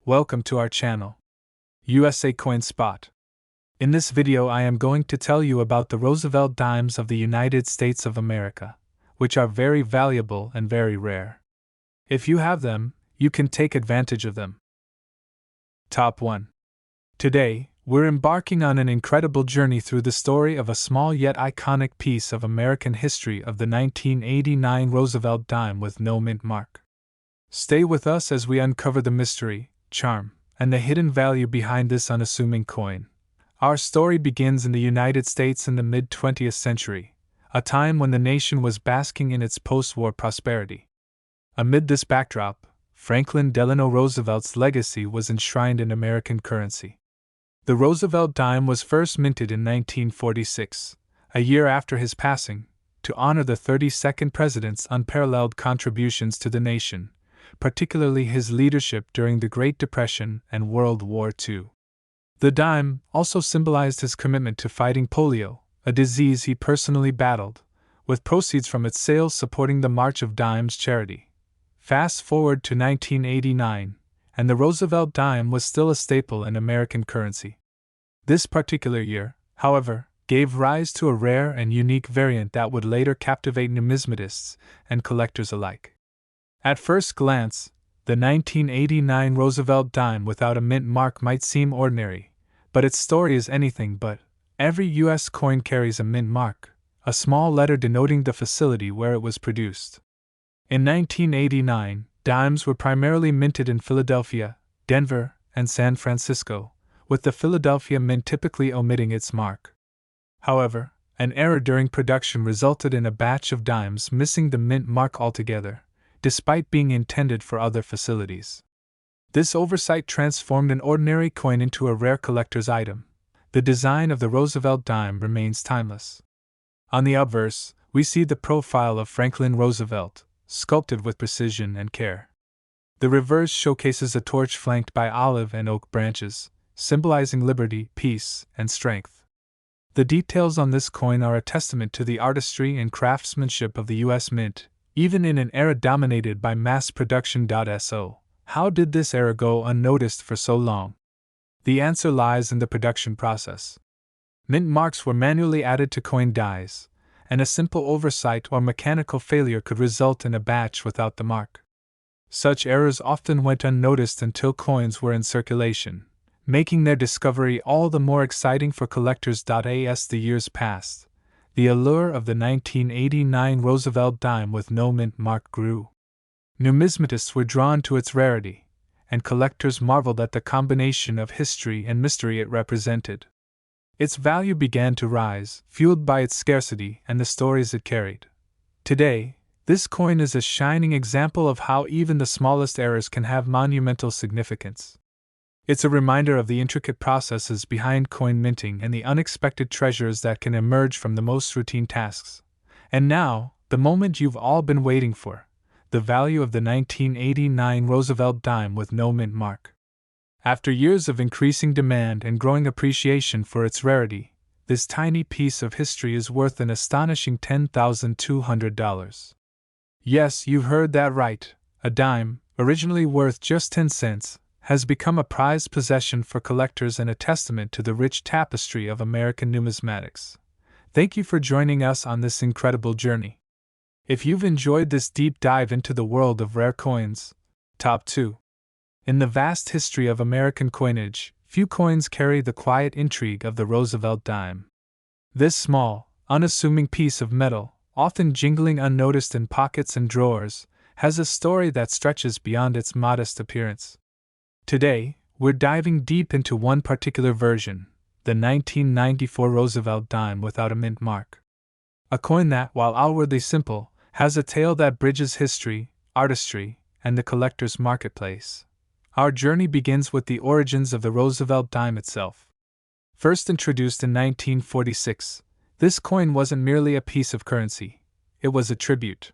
Welcome to our channel, USA Coin Spot. In this video I am going to tell you about the Roosevelt dimes of the United States of America, which are very valuable and very rare. If you have them, you can take advantage of them. Top 1. Today, we're embarking on an incredible journey through the story of a small yet iconic piece of American history of the 1989 Roosevelt dime with no mint mark. Stay with us as we uncover the mystery, charm, and the hidden value behind this unassuming coin. Our story begins in the United States in the mid-20th century, a time when the nation was basking in its post-war prosperity. Amid this backdrop, Franklin Delano Roosevelt's legacy was enshrined in American currency. The Roosevelt dime was first minted in 1946, a year after his passing, to honor the 32nd president's unparalleled contributions to the nation, particularly his leadership during the Great Depression and World War II. The dime also symbolized his commitment to fighting polio, a disease he personally battled, with proceeds from its sales supporting the March of Dimes charity. Fast forward to 1989, and the Roosevelt dime was still a staple in American currency. This particular year, however, gave rise to a rare and unique variant that would later captivate numismatists and collectors alike. At first glance, the 1989 Roosevelt dime without a mint mark might seem ordinary, but its story is anything but. Every U.S. coin carries a mint mark, a small letter denoting the facility where it was produced. In 1989, dimes were primarily minted in Philadelphia, Denver, and San Francisco, with the Philadelphia mint typically omitting its mark. However, an error during production resulted in a batch of dimes missing the mint mark altogether, despite being intended for other facilities. This oversight transformed an ordinary coin into a rare collector's item. The design of the Roosevelt dime remains timeless. On the obverse, we see the profile of Franklin Roosevelt, sculpted with precision and care. The reverse showcases a torch flanked by olive and oak branches, symbolizing liberty, peace, and strength. The details on this coin are a testament to the artistry and craftsmanship of the U.S. Mint, even in an era dominated by mass production. So, how did this era go unnoticed for so long? The answer lies in the production process. Mint marks were manually added to coin dies, and a simple oversight or mechanical failure could result in a batch without the mark. Such errors often went unnoticed until coins were in circulation, making their discovery all the more exciting for collectors. As the years passed, the allure of the 1989 Roosevelt dime with no mint mark grew. Numismatists were drawn to its rarity, and collectors marveled at the combination of history and mystery it represented. Its value began to rise, fueled by its scarcity and the stories it carried. Today, this coin is a shining example of how even the smallest errors can have monumental significance. It's a reminder of the intricate processes behind coin minting and the unexpected treasures that can emerge from the most routine tasks. And now, the moment you've all been waiting for: the value of the 1989 Roosevelt dime with no mint mark. After years of increasing demand and growing appreciation for its rarity, this tiny piece of history is worth an astonishing $10,200. Yes, you heard that right. A dime, originally worth just 10 cents, has become a prized possession for collectors and a testament to the rich tapestry of American numismatics. Thank you for joining us on this incredible journey. If you've enjoyed this deep dive into the world of rare coins, Top 2. In the vast history of American coinage, few coins carry the quiet intrigue of the Roosevelt dime. This small, unassuming piece of metal, often jingling unnoticed in pockets and drawers, has a story that stretches beyond its modest appearance. Today, we're diving deep into one particular version, the 1994 Roosevelt dime without a mint mark. A coin that, while outwardly simple, has a tale that bridges history, artistry, and the collector's marketplace. Our journey begins with the origins of the Roosevelt dime itself. First introduced in 1946, this coin wasn't merely a piece of currency, it was a tribute.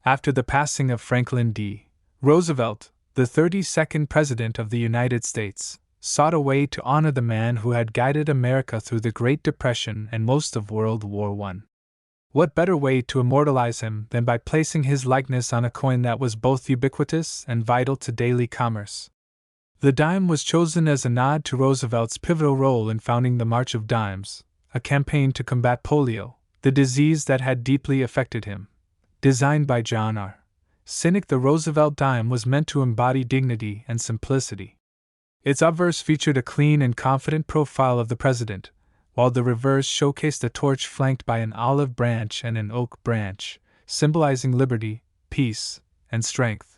After the passing of Franklin D. Roosevelt, the 32nd President of the United States, sought a way to honor the man who had guided America through the Great Depression and most of World War I. What better way to immortalize him than by placing his likeness on a coin that was both ubiquitous and vital to daily commerce? The dime was chosen as a nod to Roosevelt's pivotal role in founding the March of Dimes, a campaign to combat polio, the disease that had deeply affected him. Designed by John R. Sinek, the Roosevelt dime was meant to embody dignity and simplicity. Its obverse featured a clean and confident profile of the president, while the reverse showcased a torch flanked by an olive branch and an oak branch, symbolizing liberty, peace, and strength.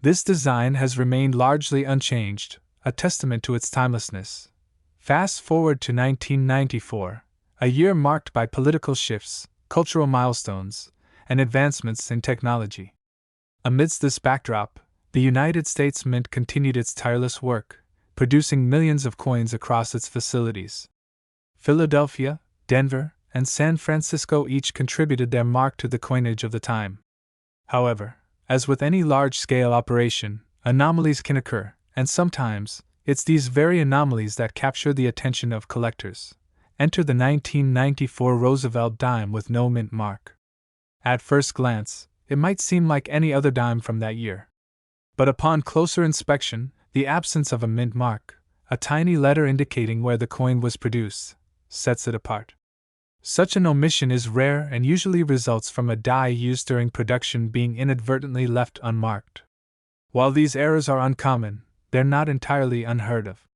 This design has remained largely unchanged, a testament to its timelessness. Fast forward to 1994, a year marked by political shifts, cultural milestones, and advancements in technology. Amidst this backdrop, the United States Mint continued its tireless work, producing millions of coins across its facilities. Philadelphia, Denver, and San Francisco each contributed their mark to the coinage of the time. However, as with any large-scale operation, anomalies can occur, and sometimes, it's these very anomalies that capture the attention of collectors. Enter the 1994 Roosevelt dime with no mint mark. At first glance, it might seem like any other dime from that year. But upon closer inspection, the absence of a mint mark, a tiny letter indicating where the coin was produced, sets it apart. Such an omission is rare and usually results from a die used during production being inadvertently left unmarked. While these errors are uncommon, they're not entirely unheard of.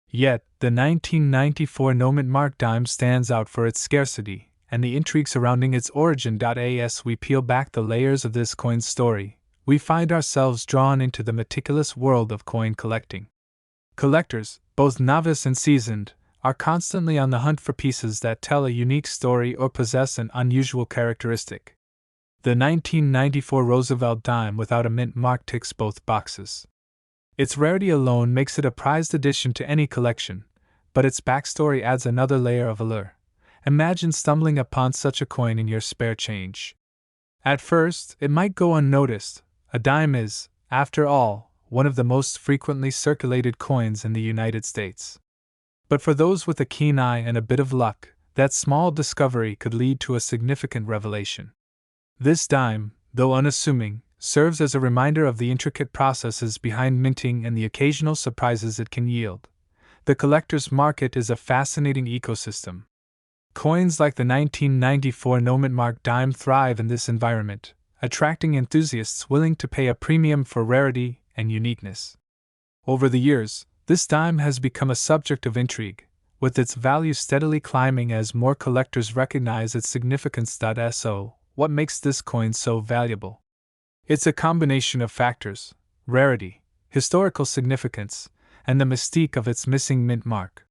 Yet, the 1994 no mint mark dime stands out for its scarcity and the intrigue surrounding its origin. As we peel back the layers of this coin's story, we find ourselves drawn into the meticulous world of coin collecting. Collectors, both novice and seasoned, are constantly on the hunt for pieces that tell a unique story or possess an unusual characteristic. The 1994 Roosevelt dime without a mint mark ticks both boxes. Its rarity alone makes it a prized addition to any collection, but its backstory adds another layer of allure. Imagine stumbling upon such a coin in your spare change. At first, it might go unnoticed. A dime is, after all, one of the most frequently circulated coins in the United States. But for those with a keen eye and a bit of luck, that small discovery could lead to a significant revelation. This dime, though unassuming, serves as a reminder of the intricate processes behind minting and the occasional surprises it can yield. The collector's market is a fascinating ecosystem. Coins like the 1994 no mint mark dime thrive in this environment, attracting enthusiasts willing to pay a premium for rarity and uniqueness. Over the years, this dime has become a subject of intrigue, with its value steadily climbing as more collectors recognize its significance. So, what makes this coin so valuable? It's a combination of factors: rarity, historical significance, and the mystique of its missing mint mark.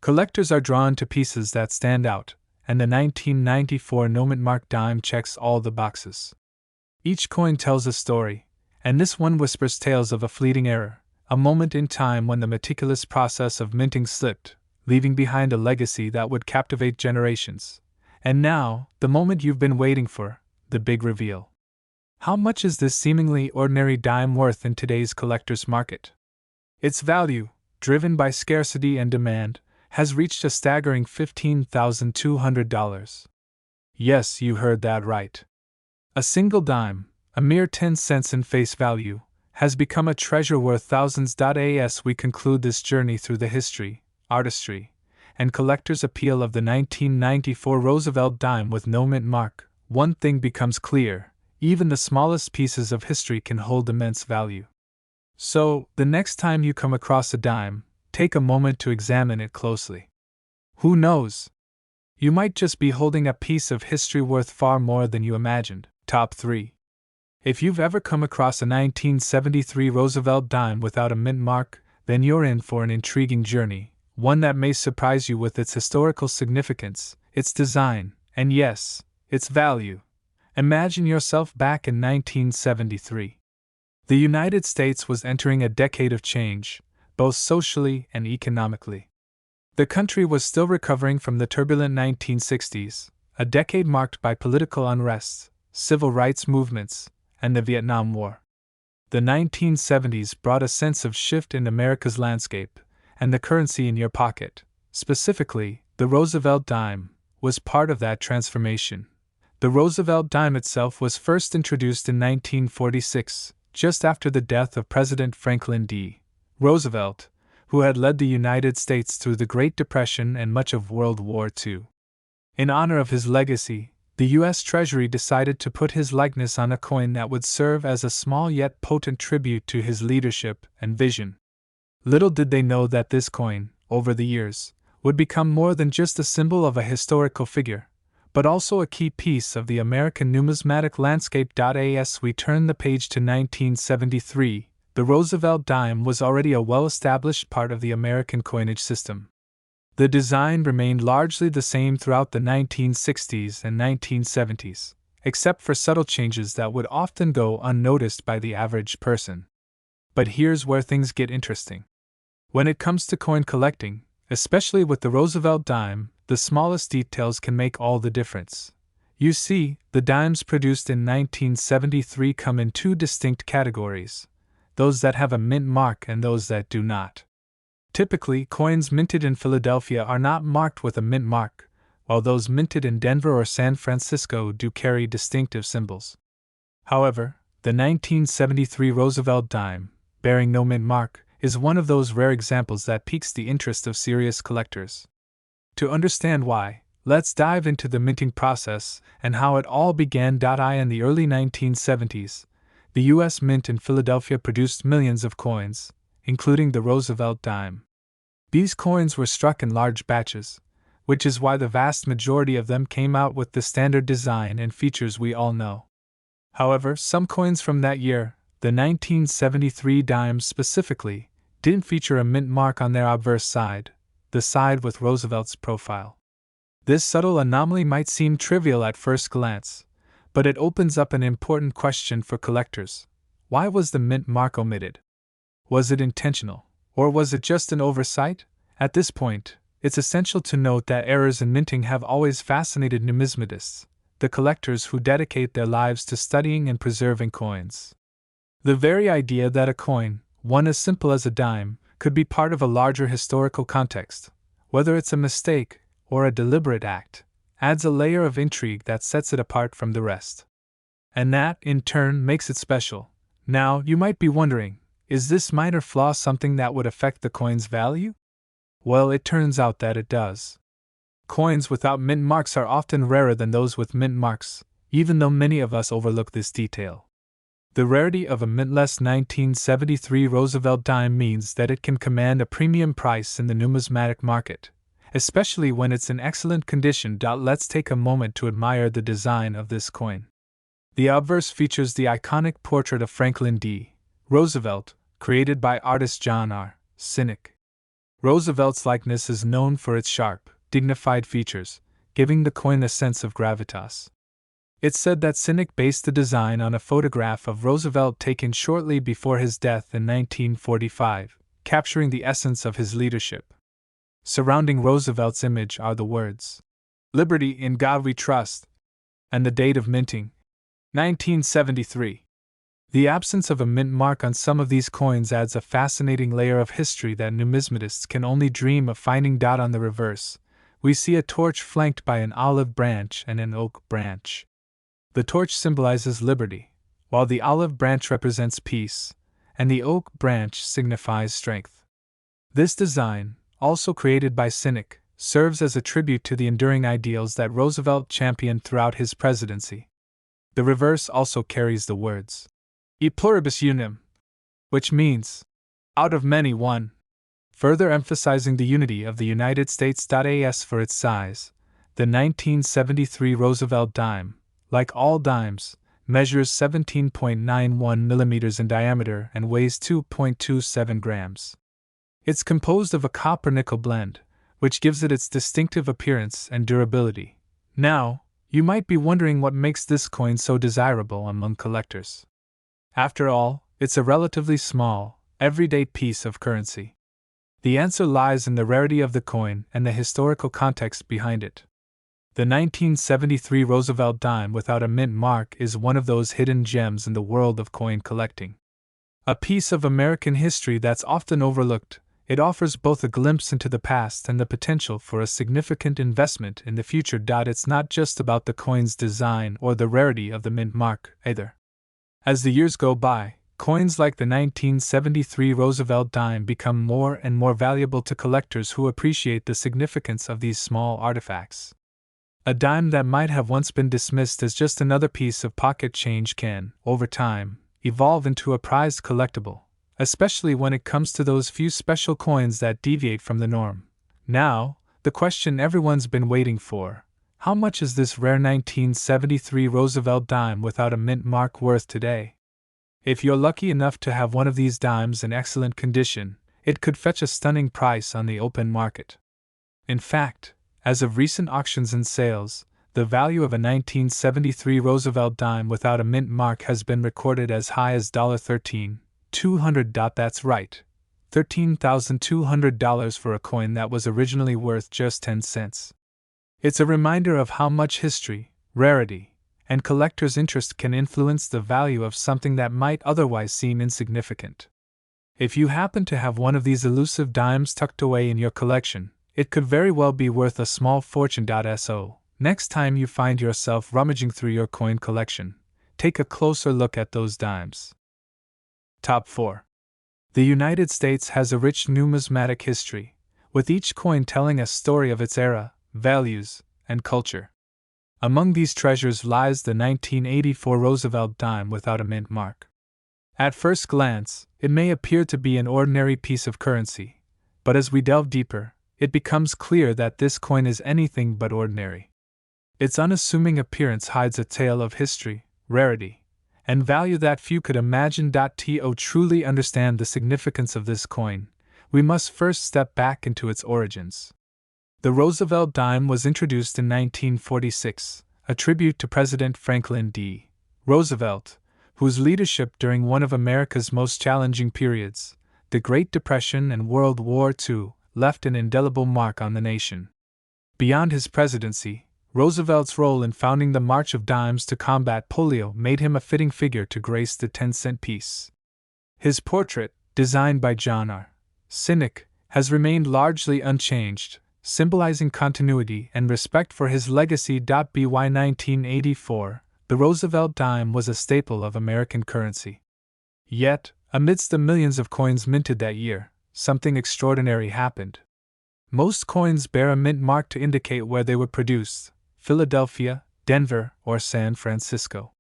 Collectors are drawn to pieces that stand out, and the 1994 no mint mark dime checks all the boxes. Each coin tells a story, and this one whispers tales of a fleeting error, a moment in time when the meticulous process of minting slipped, leaving behind a legacy that would captivate generations. And now, the moment you've been waiting for, the big reveal. How much is this seemingly ordinary dime worth in today's collector's market? Its value, driven by scarcity and demand, has reached a staggering $15,200. Yes, you heard that right. A single dime, a mere 10 cents in face value, has become a treasure worth thousands. As we conclude this journey through the history, artistry, and collector's appeal of the 1994 Roosevelt dime with no mint mark, one thing becomes clear: even the smallest pieces of history can hold immense value. So, the next time you come across a dime, take a moment to examine it closely. Who knows? You might just be holding a piece of history worth far more than you imagined. Top 3. If you've ever come across a 1973 Roosevelt dime without a mint mark, then you're in for an intriguing journey, one that may surprise you with its historical significance, its design, and yes, its value. Imagine yourself back in 1973. The United States was entering a decade of change, both socially and economically. The country was still recovering from the turbulent 1960s, a decade marked by political unrest, civil rights movements, and the Vietnam War. The 1970s brought a sense of shift in America's landscape, and the currency in your pocket, specifically, the Roosevelt dime, was part of that transformation. The Roosevelt dime itself was first introduced in 1946, just after the death of President Franklin D. Roosevelt, who had led the United States through the Great Depression and much of World War II. In honor of his legacy, the U.S. Treasury decided to put his likeness on a coin that would serve as a small yet potent tribute to his leadership and vision. Little did they know that this coin, over the years, would become more than just a symbol of a historical figure, but also a key piece of the American numismatic landscape. As we turn the page to 1973, the Roosevelt dime was already a well-established part of the American coinage system. The design remained largely the same throughout the 1960s and 1970s, except for subtle changes that would often go unnoticed by the average person. But here's where things get interesting. When it comes to coin collecting, especially with the Roosevelt dime, the smallest details can make all the difference. You see, the dimes produced in 1973 come in two distinct categories: those that have a mint mark and those that do not. Typically, coins minted in Philadelphia are not marked with a mint mark, while those minted in Denver or San Francisco do carry distinctive symbols. However, the 1973 Roosevelt dime, bearing no mint mark, is one of those rare examples that piques the interest of serious collectors. To understand why, let's dive into the minting process and how it all began. In the early 1970s, the U.S. Mint in Philadelphia produced millions of coins, including the Roosevelt dime. These coins were struck in large batches, which is why the vast majority of them came out with the standard design and features we all know. However, some coins from that year, the 1973 dimes specifically, didn't feature a mint mark on their obverse side, the side with Roosevelt's profile. This subtle anomaly might seem trivial at first glance, but it opens up an important question for collectors. Why was the mint mark omitted? Was it intentional, or was it just an oversight? At this point, it's essential to note that errors in minting have always fascinated numismatists, the collectors who dedicate their lives to studying and preserving coins. The very idea that a coin, one as simple as a dime, could be part of a larger historical context, whether it's a mistake or a deliberate act, adds a layer of intrigue that sets it apart from the rest. And that, in turn, makes it special. Now, you might be wondering, is this minor flaw something that would affect the coin's value? Well, it turns out that it does. Coins without mint marks are often rarer than those with mint marks, even though many of us overlook this detail. The rarity of a mintless 1973 Roosevelt dime means that it can command a premium price in the numismatic market, especially when it's in excellent condition. Let's take a moment to admire the design of this coin. The obverse features the iconic portrait of Franklin D. Roosevelt, created by artist John R. Sinek. Roosevelt's likeness is known for its sharp, dignified features, giving the coin a sense of gravitas. It's said that Sinek based the design on a photograph of Roosevelt taken shortly before his death in 1945, capturing the essence of his leadership. Surrounding Roosevelt's image are the words, "Liberty, in God we trust," and the date of minting, 1973. The absence of a mint mark on some of these coins adds a fascinating layer of history that numismatists can only dream of finding. On the reverse, we see a torch flanked by an olive branch and an oak branch. The torch symbolizes liberty, while the olive branch represents peace, and the oak branch signifies strength. This design, also created by Sinek, serves as a tribute to the enduring ideals that Roosevelt championed throughout his presidency. The reverse also carries the words, "E pluribus unum," which means, "out of many one," further emphasizing the unity of the United States. As for its size, the 1973 Roosevelt dime, like all dimes, measures 17.91 millimeters in diameter and weighs 2.27 grams. It's composed of a copper-nickel blend, which gives it its distinctive appearance and durability. Now, you might be wondering what makes this coin so desirable among collectors. After all, it's a relatively small, everyday piece of currency. The answer lies in the rarity of the coin and the historical context behind it. The 1973 Roosevelt dime without a mint mark is one of those hidden gems in the world of coin collecting. A piece of American history that's often overlooked, it offers both a glimpse into the past and the potential for a significant investment in the future. It's not just about the coin's design or the rarity of the mint mark, either. As the years go by, coins like the 1973 Roosevelt dime become more and more valuable to collectors who appreciate the significance of these small artifacts. A dime that might have once been dismissed as just another piece of pocket change can, over time, evolve into a prized collectible, especially when it comes to those few special coins that deviate from the norm. Now, the question everyone's been waiting for: how much is this rare 1973 Roosevelt dime without a mint mark worth today? If you're lucky enough to have one of these dimes in excellent condition, it could fetch a stunning price on the open market. In fact, as of recent auctions and sales, the value of a 1973 Roosevelt dime without a mint mark has been recorded as high as $13,200. That's right, $13,200 for a coin that was originally worth just 10 cents. It's a reminder of how much history, rarity, and collectors' interest can influence the value of something that might otherwise seem insignificant. If you happen to have one of these elusive dimes tucked away in your collection, it could very well be worth a small fortune. So, next time you find yourself rummaging through your coin collection, take a closer look at those dimes. Top 4. The United States has a rich numismatic history, with each coin telling a story of its era, values, and culture. Among these treasures lies the 1984 Roosevelt dime without a mint mark. At first glance, it may appear to be an ordinary piece of currency, but as we delve deeper, it becomes clear that this coin is anything but ordinary. Its unassuming appearance hides a tale of history, rarity, and value that few could imagine. To truly understand the significance of this coin, we must first step back into its origins. The Roosevelt dime was introduced in 1946, a tribute to President Franklin D. Roosevelt, whose leadership during one of America's most challenging periods, the Great Depression and World War II, left an indelible mark on the nation. Beyond his presidency, Roosevelt's role in founding the March of Dimes to combat polio made him a fitting figure to grace the 10-cent piece. His portrait, designed by John R. Sinek, has remained largely unchanged, symbolizing continuity and respect for his legacy. By 1984, the Roosevelt dime was a staple of American currency. Yet, amidst the millions of coins minted that year, something extraordinary happened. Most coins bear a mint mark to indicate where they were produced: Philadelphia, Denver, or San Francisco.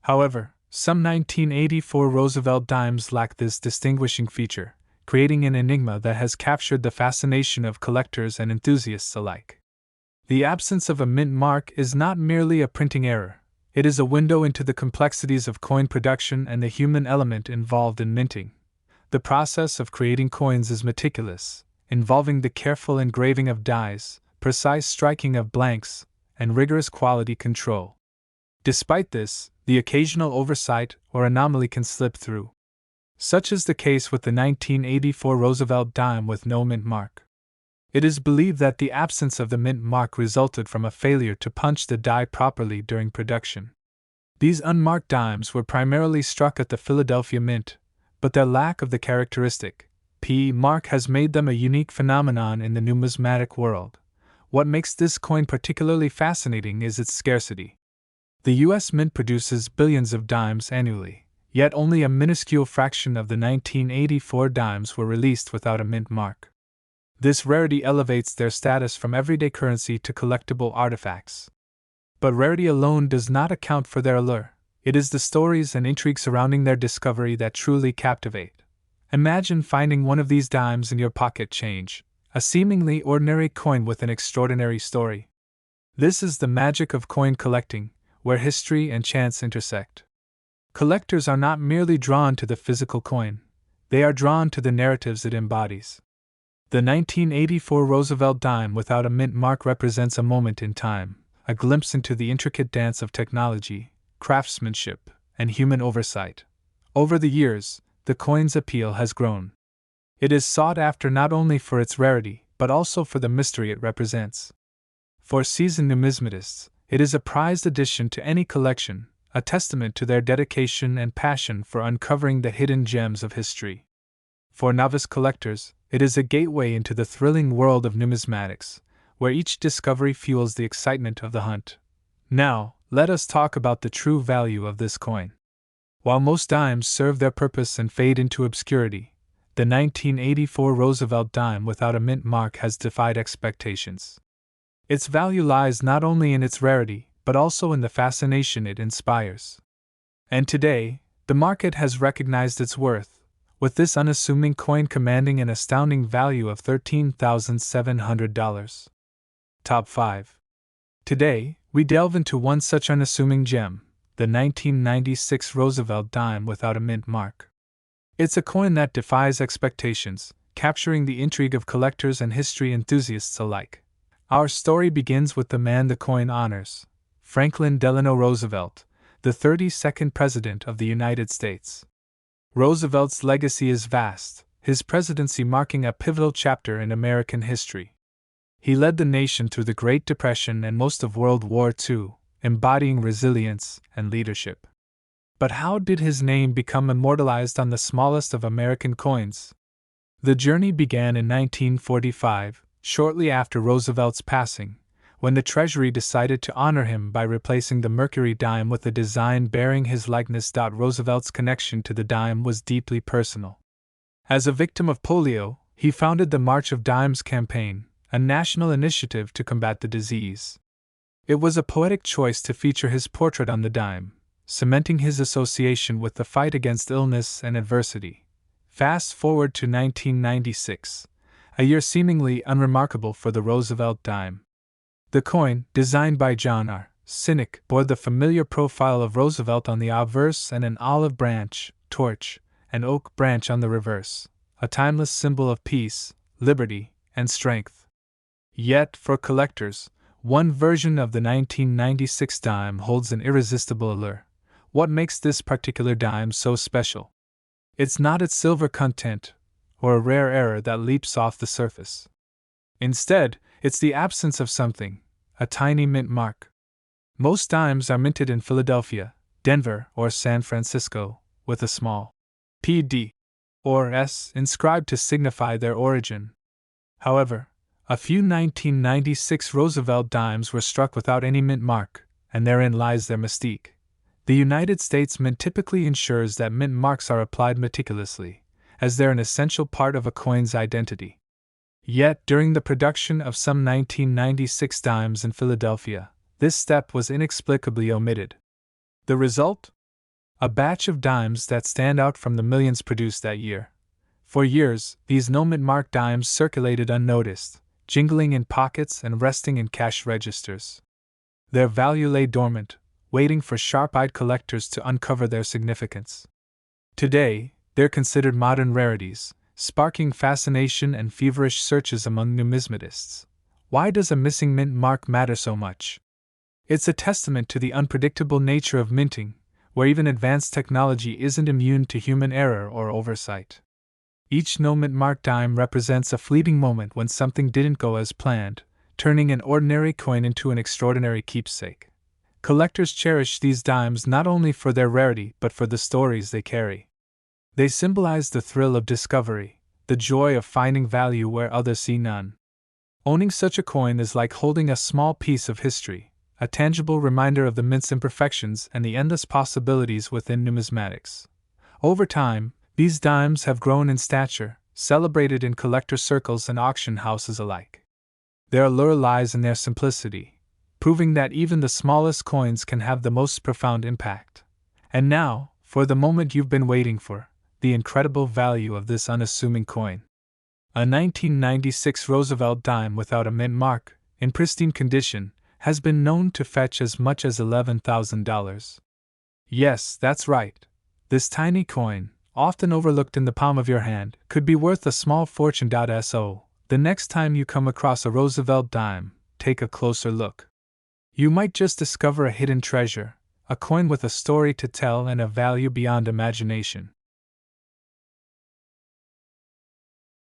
However, some 1984 Roosevelt dimes lack this distinguishing feature, creating an enigma that has captured the fascination of collectors and enthusiasts alike. The absence of a mint mark is not merely a printing error, it is a window into the complexities of coin production and the human element involved in minting. The process of creating coins is meticulous, involving the careful engraving of dies, precise striking of blanks, and rigorous quality control. Despite this, the occasional oversight or anomaly can slip through. Such is the case with the 1984 Roosevelt dime with no mint mark. It is believed that the absence of the mint mark resulted from a failure to punch the die properly during production. These unmarked dimes were primarily struck at the Philadelphia Mint, but their lack of the characteristic P mark has made them a unique phenomenon in the numismatic world. What makes this coin particularly fascinating is its scarcity. The U.S. Mint produces billions of dimes annually, yet only a minuscule fraction of the 1984 dimes were released without a mint mark. This rarity elevates their status from everyday currency to collectible artifacts. But rarity alone does not account for their allure. It is the stories and intrigue surrounding their discovery that truly captivate. Imagine finding one of these dimes in your pocket change, a seemingly ordinary coin with an extraordinary story. This is the magic of coin collecting, where history and chance intersect. Collectors are not merely drawn to the physical coin, they are drawn to the narratives it embodies. The 1984 Roosevelt dime without a mint mark represents a moment in time, a glimpse into the intricate dance of technology, craftsmanship, and human oversight. Over the years, the coin's appeal has grown. It is sought after not only for its rarity, but also for the mystery it represents. For seasoned numismatists, it is a prized addition to any collection, a testament to their dedication and passion for uncovering the hidden gems of history. For novice collectors, it is a gateway into the thrilling world of numismatics, where each discovery fuels the excitement of the hunt. Now, let us talk about the true value of this coin. While most dimes serve their purpose and fade into obscurity, the 1984 Roosevelt dime without a mint mark has defied expectations. Its value lies not only in its rarity, but also in the fascination it inspires. And today, the market has recognized its worth, with this unassuming coin commanding an astounding value of $13,700. Top 5. Today, we delve into one such unassuming gem, the 1996 Roosevelt dime without a mint mark. It's a coin that defies expectations, capturing the intrigue of collectors and history enthusiasts alike. Our story begins with the man the coin honors, Franklin Delano Roosevelt, the 32nd President of the United States. Roosevelt's legacy is vast, his presidency marking a pivotal chapter in American history. He led the nation through the Great Depression and most of World War II, embodying resilience and leadership. But how did his name become immortalized on the smallest of American coins? The journey began in 1945, shortly after Roosevelt's passing, when the Treasury decided to honor him by replacing the Mercury dime with a design bearing his likeness. Roosevelt's connection to the dime was deeply personal. As a victim of polio, he founded the March of Dimes campaign, a national initiative to combat the disease. It was a poetic choice to feature his portrait on the dime, cementing his association with the fight against illness and adversity. Fast forward to 1996, a year seemingly unremarkable for the Roosevelt dime. The coin, designed by John R. Cynic, bore the familiar profile of Roosevelt on the obverse and an olive branch, torch, and oak branch on the reverse, a timeless symbol of peace, liberty, and strength. Yet, for collectors, one version of the 1996 dime holds an irresistible allure. What makes this particular dime so special? It's not its silver content, or a rare error that leaps off the surface. Instead, it's the absence of something, a tiny mint mark. Most dimes are minted in Philadelphia, Denver, or San Francisco, with a small PD or S inscribed to signify their origin. However, a few 1996 Roosevelt dimes were struck without any mint mark, and therein lies their mystique. The United States Mint typically ensures that mint marks are applied meticulously, as they're an essential part of a coin's identity. Yet, during the production of some 1996 dimes in Philadelphia, this step was inexplicably omitted. The result? A batch of dimes that stand out from the millions produced that year. For years, these no-mint mark dimes circulated unnoticed, jingling in pockets and resting in cash registers. Their value lay dormant, waiting for sharp-eyed collectors to uncover their significance. Today, they're considered modern rarities, sparking fascination and feverish searches among numismatists. Why does a missing mint mark matter so much? It's a testament to the unpredictable nature of minting, where even advanced technology isn't immune to human error or oversight. Each no-mint mark dime represents a fleeting moment when something didn't go as planned, turning an ordinary coin into an extraordinary keepsake. Collectors cherish these dimes not only for their rarity but for the stories they carry. They symbolize the thrill of discovery, the joy of finding value where others see none. Owning such a coin is like holding a small piece of history, a tangible reminder of the mint's imperfections and the endless possibilities within numismatics. Over time, these dimes have grown in stature, celebrated in collector circles and auction houses alike. Their allure lies in their simplicity, proving that even the smallest coins can have the most profound impact. And now, for the moment you've been waiting for, the incredible value of this unassuming coin. A 1996 Roosevelt dime without a mint mark, in pristine condition, has been known to fetch as much as $11,000. Yes, that's right. This tiny coin, often overlooked in the palm of your hand, could be worth a small fortune. So, the next time you come across a Roosevelt dime, take a closer look. You might just discover a hidden treasure, a coin with a story to tell and a value beyond imagination.